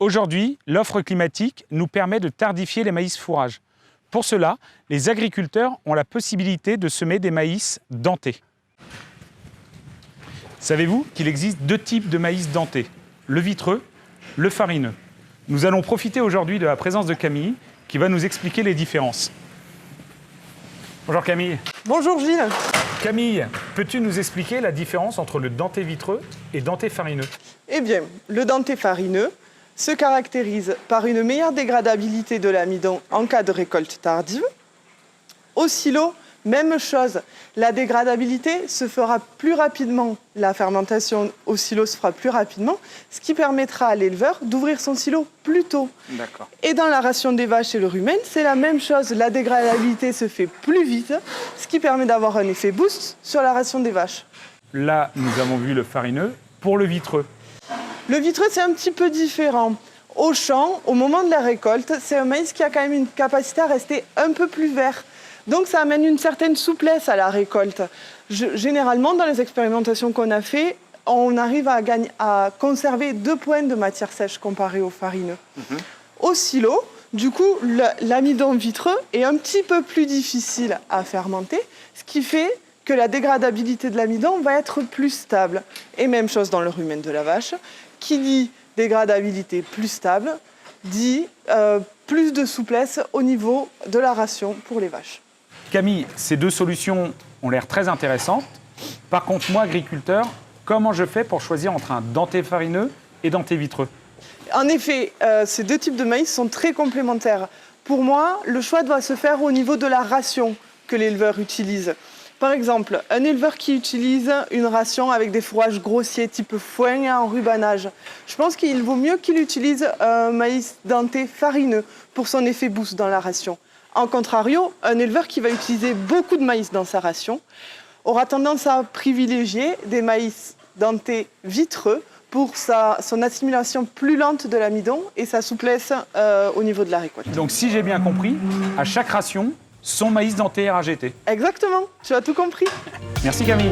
Aujourd'hui, l'offre climatique nous permet de tardifier les maïs fourrage. Pour cela, les agriculteurs ont la possibilité de semer des maïs dentés. Savez-vous qu'il existe deux types de maïs dentés, le vitreux, le farineux? Nous allons profiter aujourd'hui de la présence de Camille qui va nous expliquer les différences. Bonjour Camille. Bonjour Gilles. Camille, peux-tu nous expliquer la différence entre le denté vitreux et denté farineux? Eh bien, le denté farineux se caractérise par une meilleure dégradabilité de l'amidon en cas de récolte tardive. Au silo, même chose, la dégradabilité se fera plus rapidement, la fermentation au silo se fera plus rapidement, ce qui permettra à l'éleveur d'ouvrir son silo plus tôt. D'accord. Et dans la ration des vaches et le rumen, c'est la même chose, la dégradabilité se fait plus vite, ce qui permet d'avoir un effet boost sur la ration des vaches. Là, nous avons vu le farineux. Pour le vitreux, Le vitreux, c'est un petit peu différent. Au champ, au moment de la récolte, c'est un maïs qui a quand même une capacité à rester un peu plus vert. Donc ça amène une certaine souplesse à la récolte. Généralement, dans les expérimentations qu'on a fait, on arrive à conserver 2 points de matière sèche comparé au farineux. Au silo, du coup, l'amidon vitreux est un petit peu plus difficile à fermenter, ce qui fait que la dégradabilité de l'amidon va être plus stable. Et même chose dans le rumen de la vache, qui dit dégradabilité plus stable, dit plus de souplesse au niveau de la ration pour les vaches. Camille, ces deux solutions ont l'air très intéressantes. Par contre, moi, agriculteur, comment je fais pour choisir entre un denté farineux et denté vitreux? En effet, ces deux types de maïs sont très complémentaires. Pour moi, le choix doit se faire au niveau de la ration que l'éleveur utilise. Par exemple, un éleveur qui utilise une ration avec des fourrages grossiers type foin en rubanage, je pense qu'il vaut mieux qu'il utilise un maïs denté farineux pour son effet boost dans la ration. En contrario, un éleveur qui va utiliser beaucoup de maïs dans sa ration aura tendance à privilégier des maïs dentés vitreux pour son assimilation plus lente de l'amidon et sa souplesse au niveau de la récolte. Donc, si j'ai bien compris, à chaque ration, son maïs denté est rajouté. Exactement, tu as tout compris. Merci Camille.